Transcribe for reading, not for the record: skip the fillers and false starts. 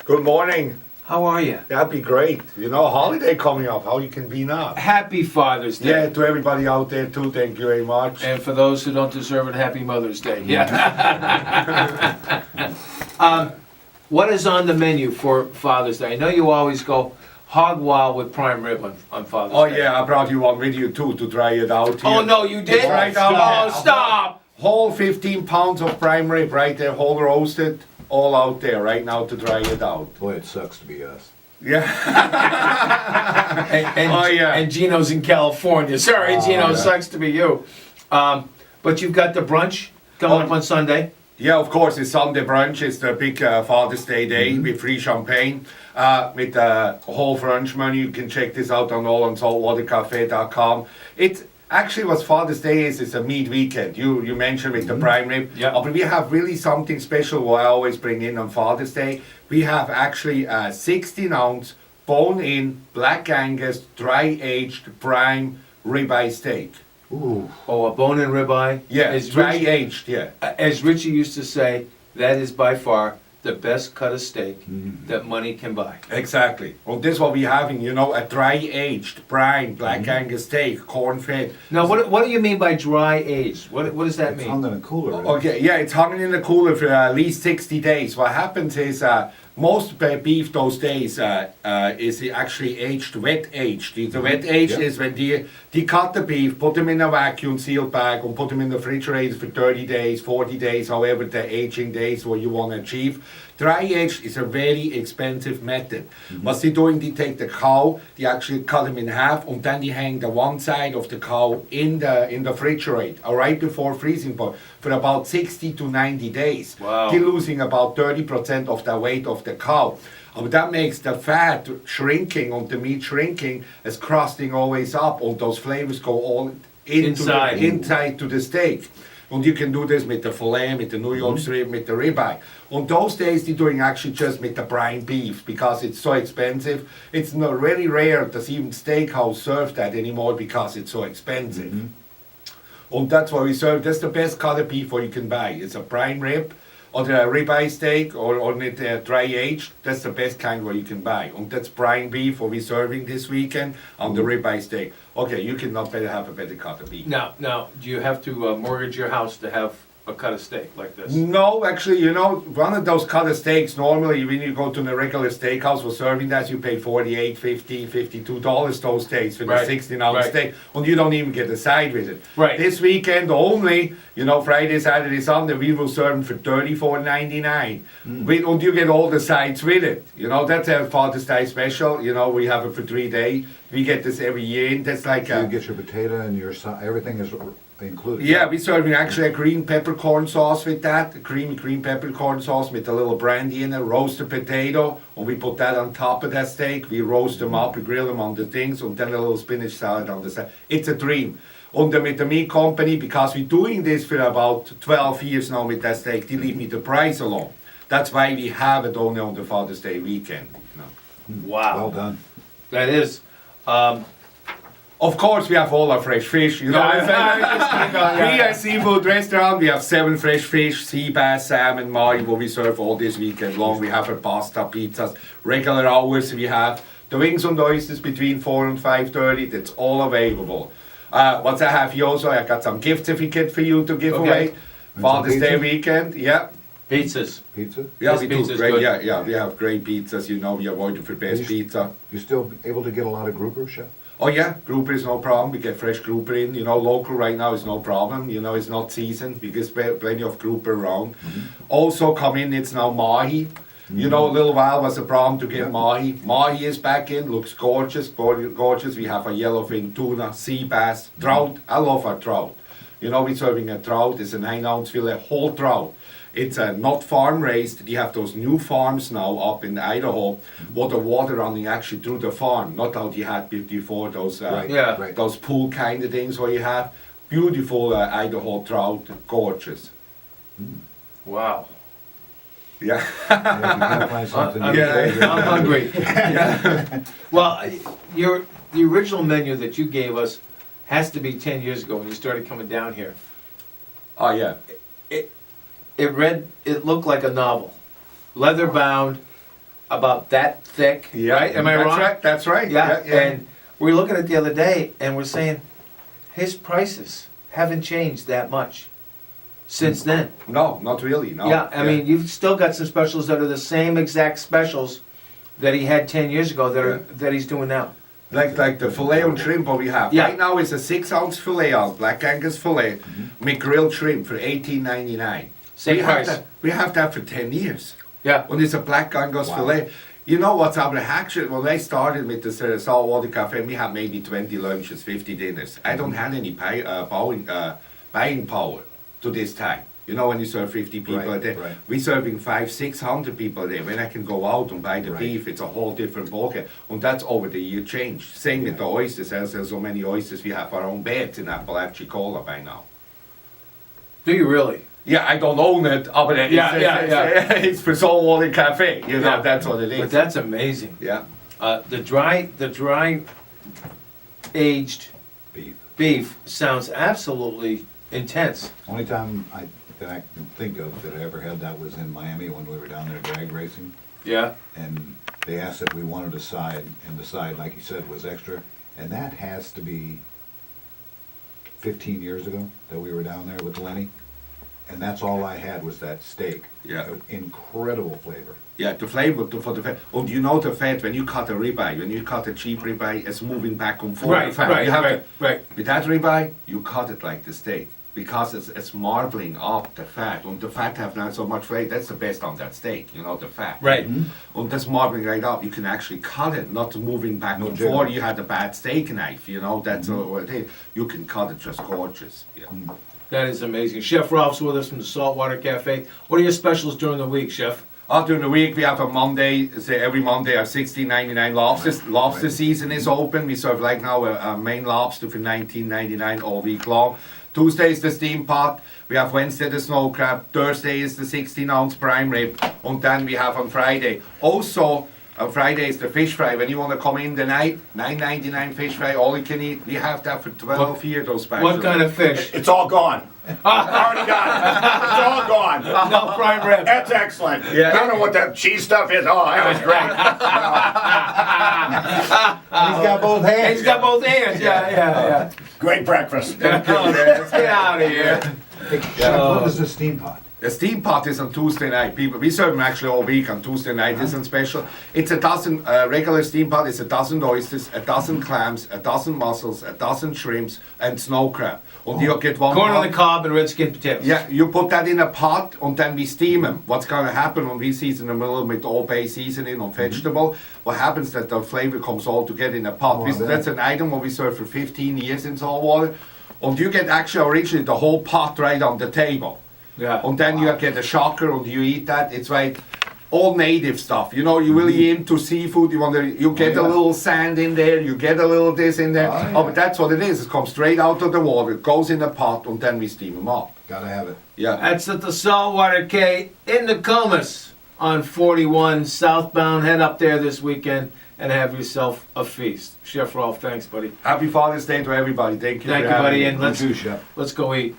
Good morning. How are you? That'd be great. You know, holiday coming up. How you can be not? Happy Father's Day. Yeah, to everybody out there too. Thank you very much. And for those who don't deserve it, Happy Mother's Day. Yeah. What is on the menu for Father's Day? I know you always go hog wild with prime rib on Father's Oh Day. yeah, I brought you one with you too to try it out here. Oh no, you did? It's right down there. Oh, stop! Whole 15 pounds of prime rib right there, whole roasted, all out there right now to try it out. Boy, it sucks to be us. Yeah. And, Oh, yeah. and Gino's in California. Sorry, Gino, yeah. sucks to be you. But you've got the brunch coming up on Sunday. Yeah, of course, it's Sunday brunch. It's the big Father's Day day with free champagne. With the whole brunch menu. You can check this out on saltwatercafe.com. It actually what Father's Day is. It's a meat weekend. You mentioned with the prime rib. Yeah. But we have really something special what I always bring in on Father's Day. We have actually a 16-ounce bone-in Black Angus dry-aged prime ribeye steak. Ooh. Oh, a bone-in ribeye. Yeah, As dry-aged, yeah. As Richie used to say, that is by far the best cut of steak that money can buy. Exactly. Well, this is what we're having, you know, a dry-aged prime Black Angus steak, corn-fed. Now, what do you mean by dry aged? What does that It's mean? hung in a cooler. Right? Okay, yeah, it's hung in the cooler for at least 60 days. What happens is most beef those days is actually aged, wet aged. The wet aged is when they cut the beef, put them in a vacuum sealed bag and put them in the refrigerator for 30 days, 40 days, however the aging days what you want to achieve. Dry aged is a very expensive method. What they're doing, they take the cow, they actually cut them in half, and then they hang the one side of the cow in the refrigerator, right before freezing point, for about 60 to 90 days. Wow. They're losing about 30% of the weight of the cow. That makes the fat shrinking and the meat shrinking as crusting always up, and those flavors go all inside to the steak. And you can do this with the filet, with the New York strip, with the ribeye. On those days, they're doing actually just with the brine beef because it's so expensive. It's not very rare that even steakhouse serve that anymore because it's so expensive. And that's why we serve. That's the best cut of beef what you can buy. It's a prime rib or the ribeye steak or with dry aged. That's the best kind what you can buy. And that's prime beef what we're serving this weekend on the ribeye steak. Okay, you cannot better have a better cut of beef. Now, do you have to mortgage your house to have a cut of steak like this? No, actually, you know, one of those cut of steaks, normally when you go to the regular steakhouse for serving that, you pay $48, $50, $52 those steaks for the 16-ounce steak, and you don't even get a side with it. Right. This weekend only, you know, Friday, Saturday, Sunday, we will serve them for $34.99. And you get all the sides with it. You know, that's our Father's Day special. You know, we have it for 3 days. We get this every year, and that's like So you get your potato and your everything is included. yeah, we're serving actually a green peppercorn sauce with that, a creamy green peppercorn sauce with a little brandy in it, roasted potato, and we put that on top of that steak. We roast them up, we grill them on the things, and then a little spinach salad on the side. It's a dream. And with the meat company, because we're doing this for about 12 years now with that steak, they leave me the price alone. That's why we have it only on the Father's Day weekend. You know. Wow. Well done. That is. Of course, we have all our fresh fish. You know, we are a seafood restaurant. We have 7 fresh fish, sea bass, salmon, mahi, what we serve all this weekend long. We have our pasta, pizzas, regular hours we have. The wings and oysters between 4 and 5:30. That's all available. What I have here also, I got some gift certificate for you to give away. Father's Day weekend, yeah. Pizzas. Pizza? Yeah, This we do pizza's great. good. Yeah, we have great pizzas. You know, we are voted for best pizza. You still able to get a lot of grouper, chef? Oh yeah, grouper is no problem. We get fresh grouper in. You know, local right now is no problem. You know, it's not seasoned. We get plenty of grouper around. Also come in, it's now mahi. You know, a little while was a problem to get mahi. Mahi is back in, looks gorgeous, gorgeous. We have a yellowfin tuna, sea bass, trout. I love our trout. You know, we're serving a trout. It's a 9-ounce fillet, whole trout. It's not farm raised. They have those new farms now up in Idaho, where the water running actually through the farm, not how you had before those those pool kind of things where you have beautiful Idaho trout, gorgeous. Wow. Yeah. Yeah, if you can't find something I'm, you I'm say, hungry. Well, the original menu that you gave us has to be 10 years ago when you started coming down here. Oh yeah. It looked like a novel, leather bound, about that thick, Yeah, right? Am I that's wrong? Right, that's right. Yeah, and we were looking at it the other day, and we're saying, his prices haven't changed that much since then. No, not really, no. Yeah, I mean, you've still got some specials that are the same exact specials that he had 10 years ago that he's doing now. Like the filet on shrimp what we have. Yeah. Right now it's a 6-ounce filet on Black Angus filet, grilled shrimp for $18.99. Same price. We have that for 10 years. Yeah. When it's a Black Angus filet. You know what's up? Actually, when I started with the saltwater cafe, we had maybe 20 lunches, 50 dinners. I don't have any buying power to this time. You know, when you serve 50 people a day, we're serving 500-600 people a day. When I can go out and buy the beef, it's a whole different ballgame. And that's over the year changed. Same with the oysters. There's so many oysters, we have our own beds in Apalachicola by now. Do you really? Yeah, I don't own it, but it's for saltwater cafe. You know, that's what it is. But that's amazing. Yeah. The dry aged beef sounds absolutely intense. Only time that I can think of that I ever had that was in Miami when we were down there drag racing. Yeah. And they asked if we wanted a side, and the side, like you said, was extra. And that has to be 15 years ago that we were down there with Lenny. And that's all I had was that steak. Yeah. Incredible flavor. Yeah, the flavor for the fat. Oh, you know the fat when you cut a ribeye, when you cut a cheap ribeye, it's moving back and forth. Right. With that ribeye, you cut it like the steak because it's marbling up the fat. And the fat have not so much flavor. That's the best on that steak, you know, the fat. Right. And that's marbling right up. You can actually cut it, not moving back and jiggling. forth. You had a bad steak knife, you know, that's what it is. You can cut it just gorgeous. Yeah. That is amazing. Chef Rolf's with us from the Saltwater Cafe. What are your specials during the week, Chef? During the week, we have a Monday, every Monday, our $16.99 lobsters. Lobster season is open. We serve like now a main lobster for $19.99 all week long. Tuesday is the steam pot. We have Wednesday the snow crab. Thursday is the 16-ounce prime rib. And then we have on Friday. Also, on Friday is the fish fry. When you want to come in the night, $9.99 fish fry, all you can eat. We have that for 12 here, those specials. What kind of fish? It's all gone. Already got it. It's all gone. No prime rib. That's excellent. Yeah. I don't know what that cheese stuff is. Oh, that was great. He's got both hands. He's got both hands. Yeah. Great breakfast. Let's get out of here. What is the steam pot? The steam pot is on Tuesday night. People, we serve them actually all week on Tuesday night. Isn't special. It's a dozen regular steam pot. It's a dozen oysters, a dozen clams, a dozen mussels, a dozen shrimps, and snow crab. And you get one Corn pot. on the cob and red skin potatoes. Yeah, you put that in a pot and then we steam them. What's going to happen when we season them a little with all bay seasoning on vegetable? What happens that the flavor comes all together in a pot. That's an item what we serve for 15 years in saltwater. And you get actually originally the whole pot right on the table. Yeah. And then you get a shocker and you eat that. It's like all native stuff. You know, you're really into seafood. You get a little sand in there. You get a little this in there. But that's what it is. It comes straight out of the water. It goes in a pot and then we steam them up. Gotta have it. Yeah. That's at the Saltwater K in Nokomis on 41 southbound. Head up there this weekend and have yourself a feast. Chef Rolf, thanks, buddy. Happy Father's Day to everybody. Thank you. Thank for you, having buddy. me. And You too, Chef. let's go eat.